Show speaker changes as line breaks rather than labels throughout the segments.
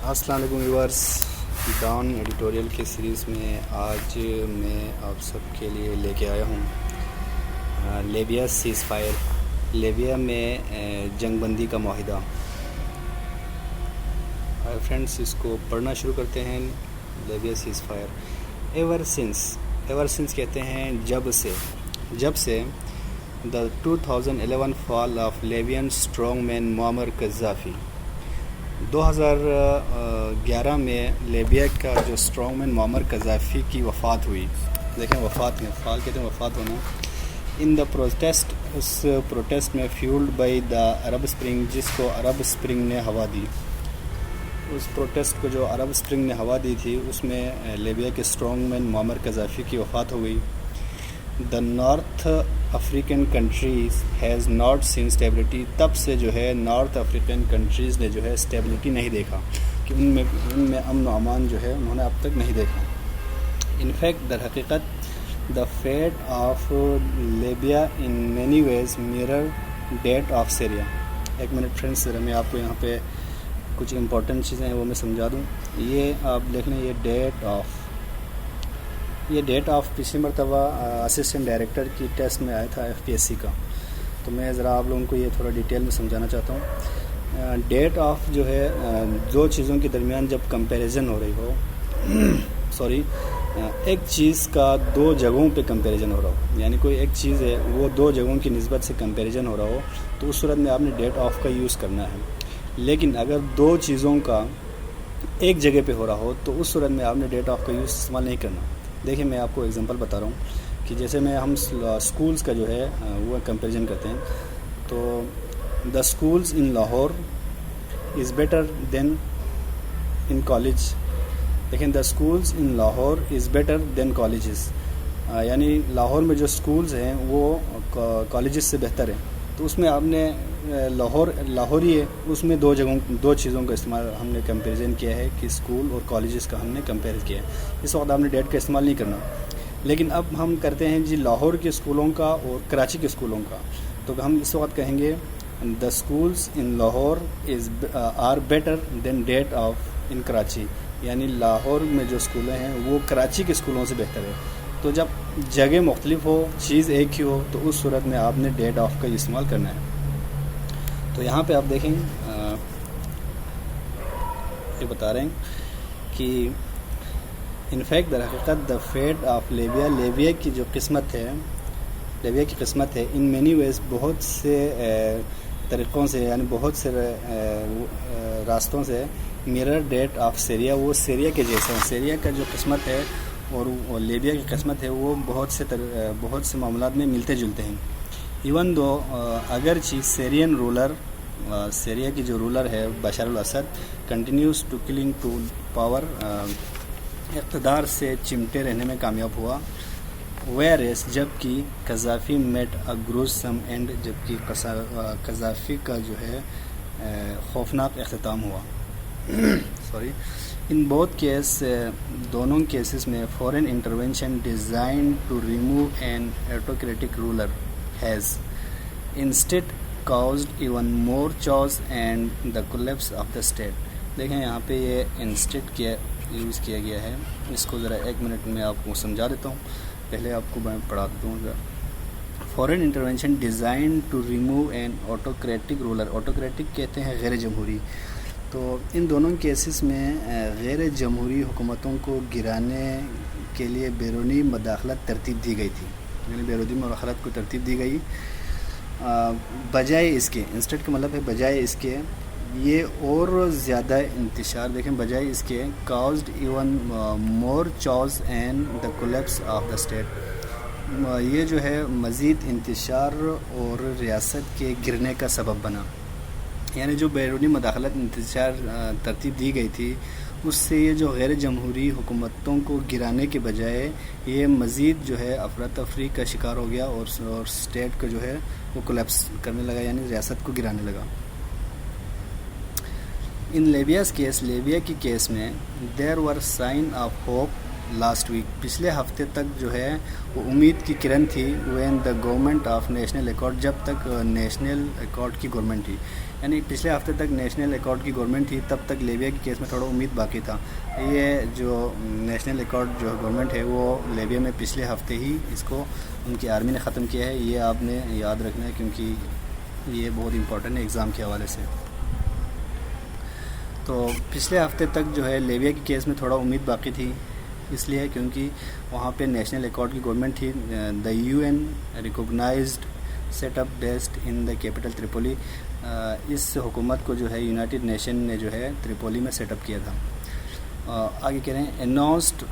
السلام علیکم viewers, Dawn editorial کے سیریز میں آج میں آپ سب کے لیے لے کے آیا ہوں لیبیا سیز فائر، لیبیا میں جنگ بندی کا معاہدہ۔ فرینڈس، اس کو پڑھنا شروع کرتے ہیں۔ Libya cease fire. Ever since کہتے ہیں جب سے دا 2011 فال آف لیبین اسٹرانگ مین معمر قذافی۔ 2011 میں لیبیا کا جو اسٹرانگ مین معمر قذافی کی وفات ہوئی۔ دیکھیں، وفات میں فال کہتے ہیں وفات ہونا۔ ان دا پروٹیسٹ، اس پروٹیسٹ میں fuelled by the Arab spring, جس کو عرب اسپرنگ نے ہوا دی۔ اس پروٹیسٹ کو جو عرب اسپرنگ نے ہوا دی تھی، اس میں لیبیا کے اسٹرانگ مین معمر قذافی کی وفات ہو گئی۔ The North African countries has not seen stability. تب سے جو ہے نارتھ افریقن کنٹریز نے جو ہے اسٹیبلٹی نہیں دیکھا، کہ ان میں امن و امان جو ہے انہوں نے اب تک نہیں دیکھا۔ انفیکٹ در حقیقت the fate of Libya in many ways mirror that of Syria. ایک منٹ فرینڈس، ذرا میں آپ کو یہاں پہ کچھ امپورٹنٹ چیزیں ہیں وہ میں سمجھا دوں۔ یہ آپ دیکھ لیں، یہ ڈیٹ آف پچھلی مرتبہ اسسٹنٹ ڈائریکٹر کی ٹیسٹ میں آیا تھا FPSC کا، تو میں ذرا آپ لوگوں کو یہ تھوڑا ڈیٹیل میں سمجھانا چاہتا ہوں۔ ڈیٹ آف جو ہے دو چیزوں کے درمیان جب کمپیریزن ہو رہی ہو ایک چیز کا دو جگہوں پہ کمپیریزن ہو رہا ہو، یعنی کوئی ایک چیز ہے وہ دو جگہوں کی نسبت سے کمپیریزن ہو رہا ہو، تو اس صورت میں آپ نے ڈیٹ آف کا یوز کرنا ہے۔ لیکن اگر دو چیزوں کا ایک جگہ پہ ہو رہا ہو تو اس صورت میں آپ نے ڈیٹ آف کا یوز استعمال نہیں کرنا۔ دیکھیں، میں آپ کو ایگزامپل بتا رہا ہوں کہ جیسے ہم اسکولز کا جو ہے وہ کمپیریزن کرتے ہیں، تو the schools in Lahore is better than in college. دیکھیں، the schools in Lahore is better than colleges, یعنی لاہور میں جو اسکولز ہیں وہ کالجز سے بہتر ہیں۔ تو اس میں آپ نے لاہور ہی ہے، اس میں دو چیزوں کا استعمال ہم نے کمپیریزن کیا ہے کہ اسکول اور کالجز کا ہم نے کمپیئر کیا ہے۔ اس وقت آپ نے ڈیٹ کا استعمال نہیں کرنا۔ لیکن اب ہم کرتے ہیں جی لاہور کے اسکولوں کا اور کراچی کے اسکولوں کا، تو ہم اس وقت کہیں گے the schools in Lahore are better than that of in Karachi, یعنی لاہور میں جو اسکولیں ہیں وہ کراچی کے اسکولوں سے بہتر ہے۔ تو جب جگہ مختلف ہو، چیز ایک ہی ہو، تو اس صورت میں آپ نے ڈیٹ آف کا استعمال کرنا ہے۔ تو یہاں پہ آپ دیکھیں، یہ بتا رہے ہیں کہ انفیکٹ در حقیقت دا فیٹ آف لیبیا کی جو قسمت ہے ان مینی ویز، بہت سے طریقوں سے، یعنی بہت سے راستوں سے میرر ڈیٹ آف سیریا، وہ سیریا کے جیسا ہے۔ سیریا کا جو قسمت ہے اور لیبیا کی قسمت ہے وہ بہت سے معاملات میں ملتے جلتے ہیں۔ ایون دو اگرچہ سیریا کی جو رولر ہے Bashar al-Assad continues to cling to power, اقتدار سے چمٹے رہنے میں کامیاب ہوا، ویئرس جبکہ Gaddafi met a gruesome end, جبکہ قذافی کا جو ہے خوفناک اختتام ہوا۔ ان بوتھ کیس، دونوں کیسز میں foreign intervention designed to remove an autocratic ruler has instead caused even more chaos and the collapse of the state۔ دیکھیں، یہاں پہ یہ انسٹیڈ یوز کیا گیا ہے، اس کو ذرا ایک منٹ میں آپ کو سمجھا دیتا ہوں، پہلے آپ کو میں پڑھا دیتا ہوں ذرا۔ Foreign intervention design to remove an autocratic ruler, autocratic کہتے ہیں غیر جمہوری۔ تو ان دونوں کیسز میں غیر جمہوری حکومتوں کو گرانے کے لیے بیرونی مداخلت ترتیب دی گئی تھی، یعنی بیرونی مداخلت کو ترتیب دی گئی۔ بجائے اس کے، انسٹیڈ کا مطلب ہے بجائے اس کے، یہ اور زیادہ انتشار، دیکھیں بجائے اس کے caused even more chaos and the collapse of the state، یہ جو ہے مزید انتشار اور ریاست کے گرنے کا سبب بنا۔ یعنی جو بیرونی مداخلت انتشار ترتیب دی گئی تھی، اس سے یہ جو غیر جمہوری حکومتوں کو گرانے کے بجائے یہ مزید جو ہے افراتفری کا شکار ہو گیا، اور اسٹیٹ کا جو ہے وہ کولیپس کرنے لگا، یعنی ریاست کو گرانے لگا۔ ان لیبیاز کیس، لیبیا کی کیس میں there were sign of hope last week, پچھلے ہفتے تک جو ہے وہ امید کی کرن تھی، when the government of national accord, جب تک نیشنل ایکارڈ کی گورنمنٹ تھی، یعنی پچھلے ہفتے تک نیشنل ایکارڈ کی گورنمنٹ تھی، تب تک لیبیا کے کیس میں تھوڑا امید باقی تھا. یہ جو نیشنل ایکارڈ جو گورنمنٹ ہے وہ لیبیا میں پچھلے ہفتے ہی اس کو ان کی آرمی نے ختم کیا ہے. یہ آپ نے یاد رکھنا ہے کیونکہ یہ بہت امپورٹنٹ ہے ایگزام کے حوالے سے. تو پچھلے ہفتے تک جو ہے لیبیا کے کیس میں تھوڑا امید باقی تھی، اس لیے کیونکہ وہاں پہ نیشنل ایکارڈ کی گورنمنٹ تھی. The UN recognised set up based in the capital Tripoli. اس حکومت کو جو ہے یونائٹڈ نیشن نے جو ہے تریپولی میں سیٹ اپ کیا تھا. آگے کہہ رہے ہیں اناؤنسڈ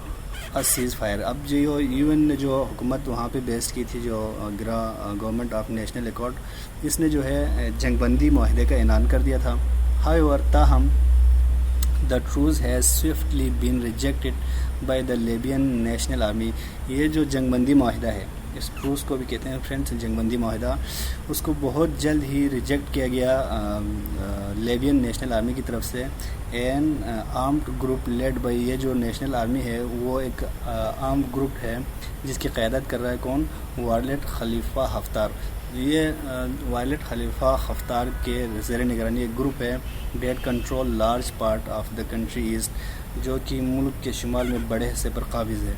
اے سیز فائر. اب جو UN نے جو حکومت وہاں پہ بیس کی تھی، جو گورنمنٹ آف نیشنل ایکارڈ، اس نے جو ہے جنگ بندی معاہدے کا اعلان کر دیا تھا. however تاہم the truce has swiftly been rejected by the Libyan National Army. یہ جو جنگ بندی معاہدہ ہے، اس ٹروس کو بھی کہتے ہیں فرینڈس جنگ بندی معاہدہ، اس کو بہت جلد ہی ریجیکٹ کیا گیا لیبین نیشنل آرمی کی طرف سے. An armed group led by. یہ جو نیشنل آرمی ہے وہ ایک آرمڈ گروپ ہے جس کی قیادت کر رہا ہے کون؟ وائلٹ خلیفہ حفتار. یہ وائلٹ خلیفہ حفتار کے زیر نگرانی ایک گروپ ہے. That control large part of the country east, جو کہ ملک کے شمال میں بڑے حصے پر قابض ہے.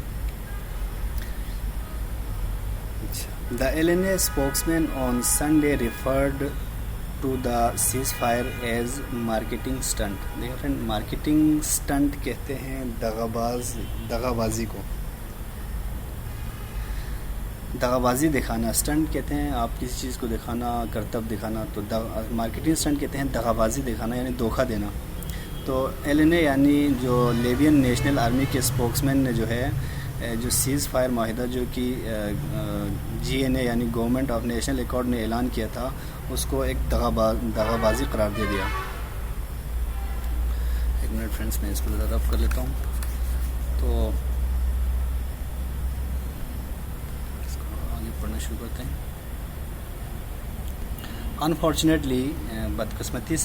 The LNA spokesman on Sunday referred to the ceasefire as marketing stunt. دیکھیں فرینڈ، مارکیٹنگ سٹنٹ کہتے ہیں دغا بازی کو. دغا بازی دکھانا، سٹنٹ کہتے ہیں آپ کسی چیز کو دکھانا، کرتب دکھانا. تو مارکیٹنگ سٹنٹ کہتے ہیں دغا بازی دکھانا، یعنی دھوکہ دینا. تو LNA یعنی جو لیبین نیشنل آرمی کے اسپوکسمین نے جو ہے جو سیز فائر معاہدہ جو کہ GNA یعنی گورنمنٹ آف نیشنل ایکارڈ نے اعلان کیا تھا، اس کو ایک دغا بازی قرار دے دیا. ایک منٹ فرینڈس، میں اس کو ذرا رب کر لیتا ہوں. تو اس کو آگے پڑھنا شروع کرتے ہیں. انفارچونیٹلی، بدقسمتی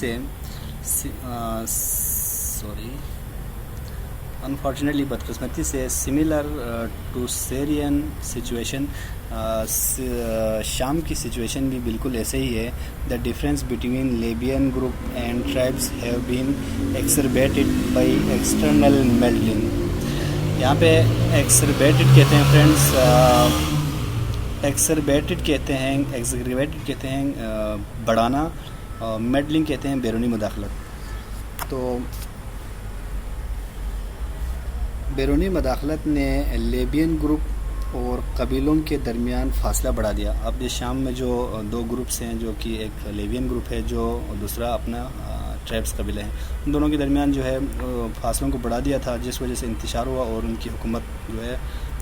سے سملر ٹو سیرین سچویشن، شام کی سچویشن بھی بالکل ایسے ہی ہے. The difference between Libyan group and tribes have been exacerbated by external meddling. یہاں پہ ایکسربیٹڈ کہتے ہیں فرینڈس، ایکسربیٹڈ کہتے ہیں، ایکسگریویٹڈ کہتے ہیں بڑھانا، میڈلنگ کہتے ہیں بیرونی مداخلت. تو بیرونی مداخلت نے لیبین گروپ اور قبیلوں کے درمیان فاصلہ بڑھا دیا. اب یہ شام میں جو دو گروپس ہیں، جو کہ ایک لیبین گروپ ہے جو دوسرا اپنا ٹرائبس قبیلہ ہیں، ان دونوں کے درمیان جو ہے فاصلوں کو بڑھا دیا تھا، جس وجہ سے انتشار ہوا اور ان کی حکومت جو ہے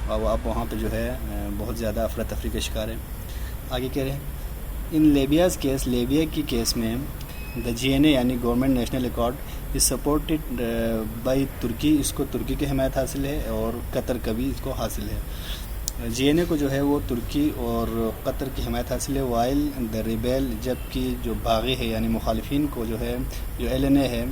اب وہاں پہ جو ہے بہت زیادہ افراتفری کا شکار ہے. آگے کہہ رہے ہیں ان لیبیاز کیس، لیبیا کی کیس میں دا GNA یعنی government national accord is supported by Turkey. اس کو ترکی کی حمایت حاصل ہے اور قطر کا بھی اس کو حاصل ہے. GNA کو جو ہے وہ ترکی اور قطر کی حمایت حاصل ہے. وائل دا ریبیل، جبکہ جو باغی ہے یعنی مخالفین کو جو ہے جو LNA ہے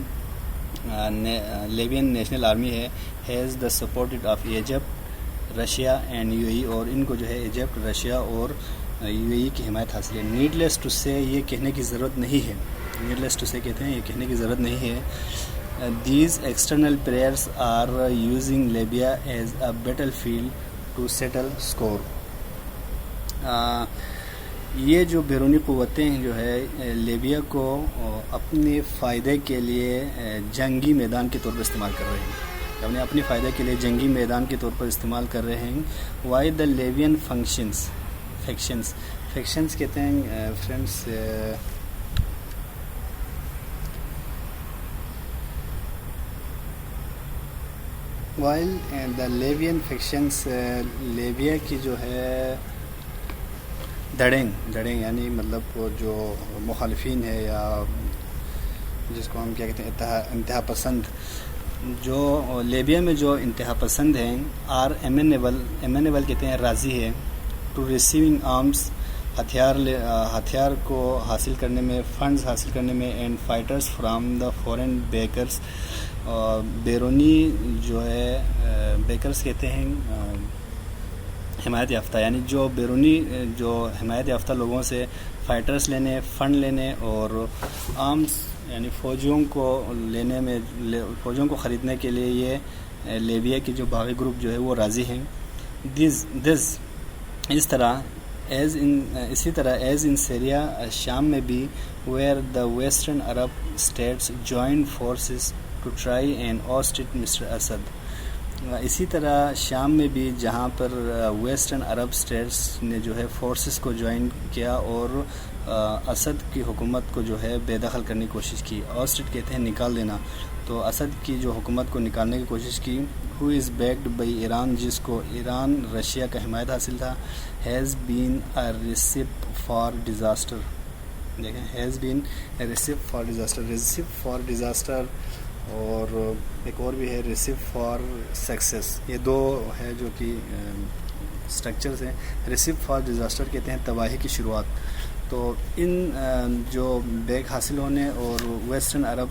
لیبین نیشنل آرمی ہے، has the supported of Egypt, Russia and UAE، اور ان کو جو ہے ایجپٹ، رشیا اور UAE کی حمایت حاصل ہے. نیڈلیس ٹو سے، یہ کہنے کی ضرورت نہیں ہے، نیڈلیس ٹو سے کہتے ہیں یہ کہنے کی ضرورت نہیں ہے. These external players are using Libya as a battlefield to settle score. یہ جو بیرونی قوتیں جو ہے لیبیا کو اپنے فائدے کے لیے جنگی میدان کے طور پر استعمال کر رہے ہیں، اپنے فائدے کے لیے جنگی میدان کے طور پر استعمال کر رہے ہیں. وائی دا لیبین فیکشنز کہتے ہیں friends, while the Libyan factions, Libya کی جو ہے دھڑیں یعنی مطلب وہ جو مخالفین ہے یا جس کو ہم کیا کہتے ہیں انتہا پسند، جو لیبیا میں جو انتہا پسند ہیں، آر ایمینیبل کہتے ہیں راضی ہے، ٹو ریسیونگ آرمز، ہتھیار کو حاصل کرنے میں، فنڈز حاصل کرنے میں، and fighters from the foreign backers, بیرونی جو ہے بیکرز کہتے ہیں حمایت یافتہ، یعنی جو بیرونی جو حمایت یافتہ لوگوں سے فائٹرز لینے، فنڈ لینے اور آرمز یعنی فوجیوں کو خریدنے کے لیے یہ لیبیا کی جو باغی گروپ جو ہے وہ راضی ہیں. اسی طرح ایز ان سیریا شام میں بھی where the Western Arab states joined forces to try and oust mister Assad. اسی طرح شام میں بھی جہاں پر ویسٹرن عرب اسٹیٹس نے جو ہے فورسز کو جوائن کیا اور اسد کی حکومت کو جو ہے بے دخل کرنے کی کوشش کی. اوسٹڈ کہتے ہیں نکال دینا، تو اسد کی جو حکومت کو نکالنے کی کوشش کی. Who is backed by Iran, جس کو ایران رشیا کا حمایت حاصل تھا. Has been a recipe for disaster. دیکھیں has been a recipe for disaster اور ایک اور بھی ہے ریسیپ فار سکسیس. یہ دو ہے جو کہ سٹرکچرز ہیں. ریسیپ فار ڈیزاسٹر کہتے ہیں تباہی کی شروعات. تو ان جو بیک حاصل ہونے اور ویسٹرن عرب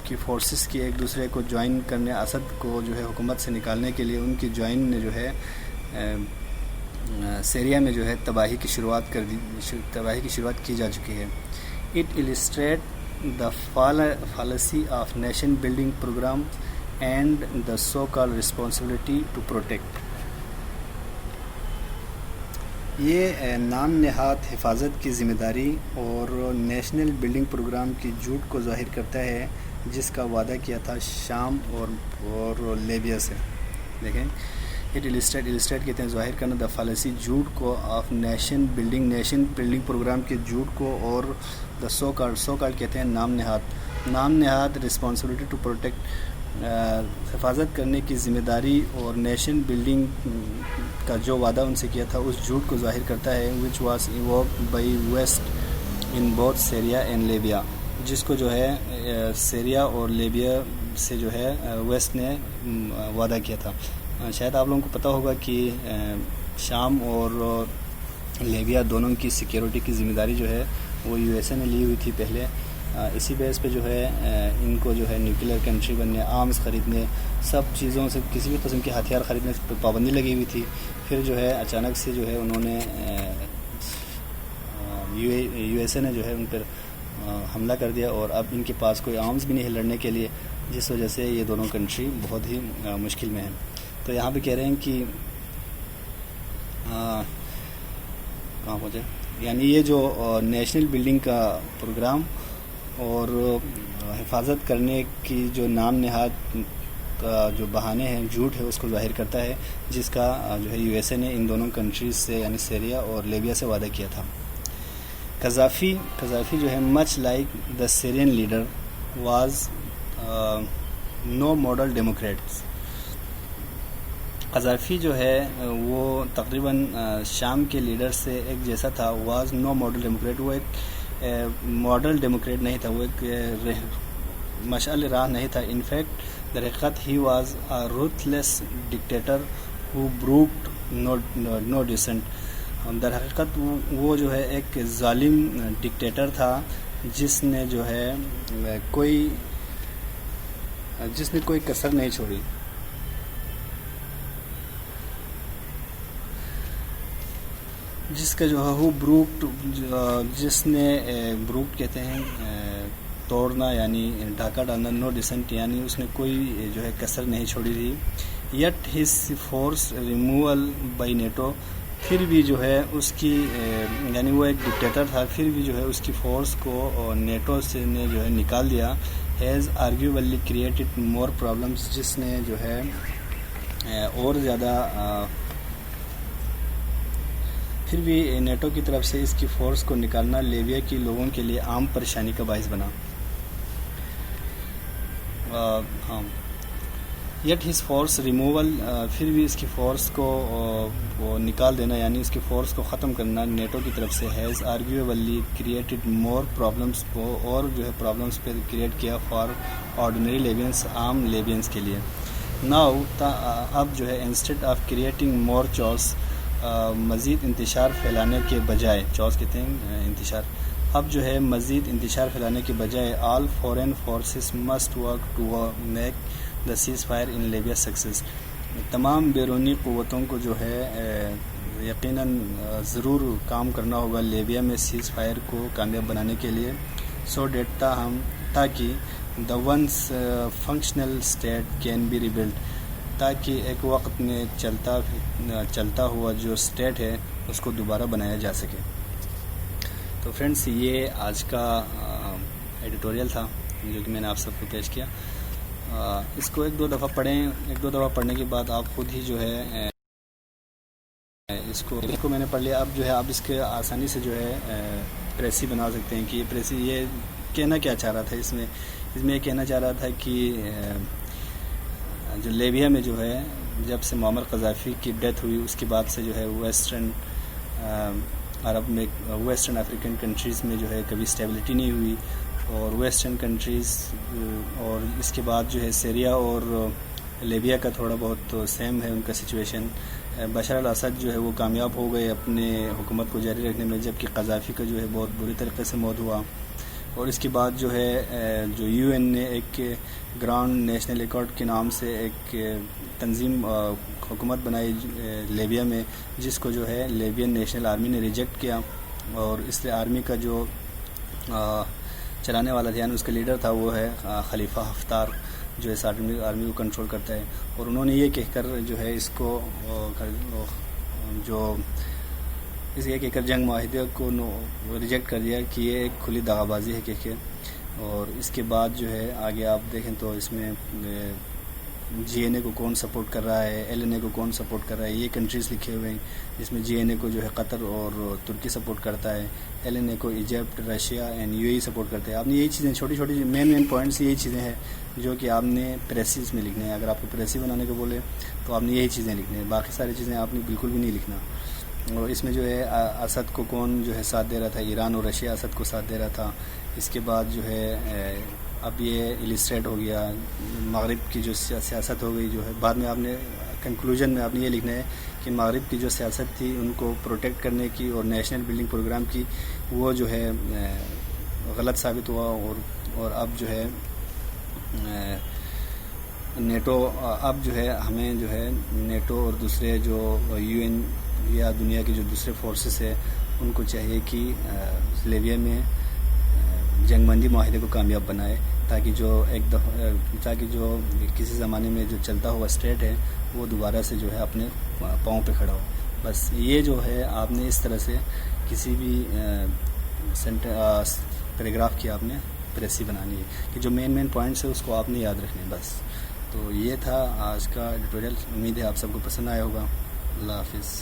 کی فورسز کی ایک دوسرے کو جوائن کرنے، اسد کو جو ہے حکومت سے نکالنے کے لیے ان کی جوائن نے جو ہے سیریا میں جو ہے تباہی کی شروعات کی جا چکی ہے. It illustrate the fallacy of nation building program and the so-called responsibility to protect. یہ نام نہاد حفاظت کی ذمہ داری اور نیشنل بلڈنگ پروگرام کی جھوٹ کو ظاہر کرتا ہے جس کا وعدہ کیا تھا شام اور لیبیا سے. دیکھیں اٹ illustrate کہتے ہیں ظاہر کرنا، دا فالسی جھوٹ کو، آف نیشن بلڈنگ پروگرام کے جھوٹ کو، اور دا سو کالڈ کہتے ہیں نام نہاد رسپانسبلٹی ٹو پروٹیکٹ، حفاظت کرنے کی ذمہ داری اور نیشن بلڈنگ کا جو وعدہ ان سے کیا تھا اس جھوٹ کو ظاہر کرتا ہے. Which was evoked by West in both Syria and Libya, جس کو جو ہے سیریا اور لیبیا سے جو ہے ویسٹ نے وعدہ کیا تھا. شاید آپ لوگوں کو پتہ ہوگا کہ شام اور لیبیا دونوں کی سیکیورٹی کی ذمہ داری جو ہے وہ یو ایس اے نے لی ہوئی تھی پہلے. اسی بیس پہ جو ہے ان کو جو ہے نیوکلیئر کنٹری بننے، آرمز خریدنے، سب چیزوں سے کسی بھی قسم کے ہتھیار خریدنے پہ پابندی لگی ہوئی تھی. پھر جو ہے اچانک سے جو ہے انہوں نے یو ایس اے نے جو ہے ان پر حملہ کر دیا اور اب ان کے پاس کوئی آرمز بھی نہیں ہے لڑنے کے لیے، جس وجہ سے یہ دونوں کنٹری بہت ہی مشکل میں ہیں. تو یہاں پہ کہہ رہے ہیں کہ کہاں پہنچے، یعنی یہ جو نیشنل بلڈنگ کا پروگرام اور حفاظت کرنے کی جو نام نہاد کا جو بہانے ہیں، جھوٹ ہے، اس کو ظاہر کرتا ہے، جس کا جو ہے یو ایس اے نے ان دونوں کنٹریز سے یعنی سیریا اور لیبیا سے وعدہ کیا تھا. قذافی جو ہے much like the Syrian leader was no model democrats. Gaddafi جو ہے وہ تقریباً شام کے لیڈر سے ایک جیسا تھا. واز نو ماڈل ڈیموکریٹ، وہ ایک ماڈل ڈیموکریٹ نہیں تھا، وہ ایک مشعل راہ نہیں تھا. انفیکٹ در حقیقت he was a ruthless dictator who brooked no dissent. در حقیقت وہ جو ہے ایک ظالم ڈکٹیٹر تھا جس نے جو ہے کوئی کسر نہیں چھوڑی. جس کا جو ہے بروکڈ، جس نے بروکڈ کہتے ہیں توڑنا یعنی ڈھاکہ ڈالنا، نو ڈیسنٹ یعنی اس نے کوئی جو ہے کسر نہیں چھوڑی تھی. Yet his force removal by NATO, پھر بھی جو ہے اس کی یعنی وہ ایک ڈکٹیٹر تھا، پھر بھی جو ہے اس کی فورس کو نیٹو سے نے جو ہے نکال دیا. ہیز آرگیوبلی کریٹڈ مور پرابلمس، جس نے جو ہے اور زیادہ پھر بھی نیٹو کی طرف سے اس کی فورس کو نکالنا لیبیا کے لوگوں کے لیے عام پریشانی کا باعث بنا. یٹ ہز فورس ریموول، پھر بھی اس کی فورس کو وہ نکال دینا یعنی اس کی فورس کو ختم کرنا نیٹو کی طرف سے. ہیز آرگیوبلی کریٹڈ مور پرابلمس، کو اور جو ہے پرابلمس پہ کریٹ کیا فار آرڈینری لیبینس، عام لیبینس کے لیے. ناؤ اب جو ہے انسٹیڈ آف کریٹنگ مور چوس، مزید انتشار پھیلانے کے بجائے، چوس کہتے ہیں انتشار، اب جو ہے مزید انتشار پھیلانے کے بجائے all foreign forces must work to make the ceasefire in Libya success. تمام بیرونی قوتوں کو جو ہے یقیناً ضرور کام کرنا ہوگا لیبیا میں سیز فائر کو کامیاب بنانے کے لیے، سو دیٹ تاکہ the once functional state can be rebuilt, تاکہ ایک وقت میں چلتا ہوا جو اسٹیٹ ہے اس کو دوبارہ بنایا جا سکے۔ تو فرینڈس، یہ آج کا ایڈیٹوریل تھا جو کہ میں نے آپ سب کو پیش کیا۔ اس کو ایک دو دفعہ پڑھنے کے بعد آپ خود ہی جو ہے اس کو میں نے پڑھ لیا، اب جو ہے آپ اس کے آسانی سے جو ہے پریسی بنا سکتے ہیں کہ یہ پریسی یہ کہنا کیا چاہ رہا تھا اس میں یہ کہنا چاہ رہا تھا کہ جو لیبیا میں جو ہے جب سے معمر قذافی کی ڈیتھ ہوئی اس کے بعد سے جو ہے ویسٹرن عرب میں ویسٹرن افریقن کنٹریز میں جو ہے کبھی اسٹیبلٹی نہیں ہوئی، اور ویسٹرن کنٹریز اور اس کے بعد جو ہے سیریا اور لیبیا کا تھوڑا بہت سیم ہے ان کا سچویشن۔ بشار الاسد جو ہے وہ کامیاب ہو گئے اپنے حکومت کو جاری رکھنے میں، جبکہ قذافی کا جو ہے بہت بری طریقے سے موت ہوا۔ اور اس کے بعد جو ہے جو یو این نے ایک گراؤنڈ نیشنل ایکارڈ کے نام سے ایک تنظیم حکومت بنائی لیبیا میں، جس کو جو ہے لیبین نیشنل آرمی نے ریجیکٹ کیا، اور اس لیے آرمی کا جو چلانے والا تھا یعنی اس کا لیڈر تھا وہ ہے خلیفہ حفتار، جو اس آرمی کو کنٹرول کرتا ہے۔ اور انہوں نے یہ کہہ کر جو ہے اس کو یہ کہہ کر جنگ معاہدے کو ریجیکٹ کر دیا کہ یہ ایک کھلی دغا بازی ہے کہہ کے۔ اور اس کے بعد جو ہے آگے آپ دیکھیں تو اس میں جی این اے کو کون سپورٹ کر رہا ہے، ایل این اے کو کون سپورٹ کر رہا ہے، یہ کنٹریز لکھے ہوئے ہیں، جس میں جی این اے کو جو ہے قطر اور ترکی سپورٹ کرتا ہے، ایل این اے کو Egypt, Russia and you a E support کرتے ہیں۔ آپ نے یہی چیزیں چھوٹی چھوٹی مین پوائنٹس یہی چیزیں ہیں جو کہ آپ نے پریسیز میں لکھنے ہیں۔ اگر آپ کو پریسی بنانے کو بولے تو آپ نے یہی چیزیں لکھنے ہیں، باقی ساری چیزیں آپ نے بالکل بھی نہیں لکھنا۔ اور اس میں جو ہے اسد کو کون جو ہے ساتھ دے رہا تھا، ایران اور رشیا اسد کو ساتھ دے رہا تھا۔ اس کے بعد جو ہے اب یہ السٹریٹ ہو گیا، مغرب کی جو سیاست ہو گئی جو ہے، بعد میں آپ نے کنکلوژن میں آپ نے یہ لکھنا ہے کہ مغرب کی جو سیاست تھی ان کو پروٹیکٹ کرنے کی اور نیشنل بلڈنگ پروگرام کی، وہ جو ہے غلط ثابت ہوا، اور اب جو ہے نیٹو اب جو ہے ہمیں جو ہے نیٹو اور دوسرے جو یو این یا دنیا کے جو دوسرے فورسز ہیں ان کو چاہیے کہ لیبیا میں جنگ بندی معاہدے کو کامیاب بنائے، تاکہ جو کسی زمانے میں جو چلتا ہوا اسٹیٹ ہے وہ دوبارہ سے جو ہے اپنے پاؤں پہ کھڑا ہو۔ بس یہ جو ہے آپ نے اس طرح سے کسی بھی پیراگراف کی آپ نے پریسی بنانی ہے کہ جو مین پوائنٹس ہے اس کو آپ نے یاد رکھنے بس۔ تو یہ تھا آج کا ایڈیٹوریل، امید ہے آپ سب کو پسند آیا ہوگا۔ اللہ حافظ۔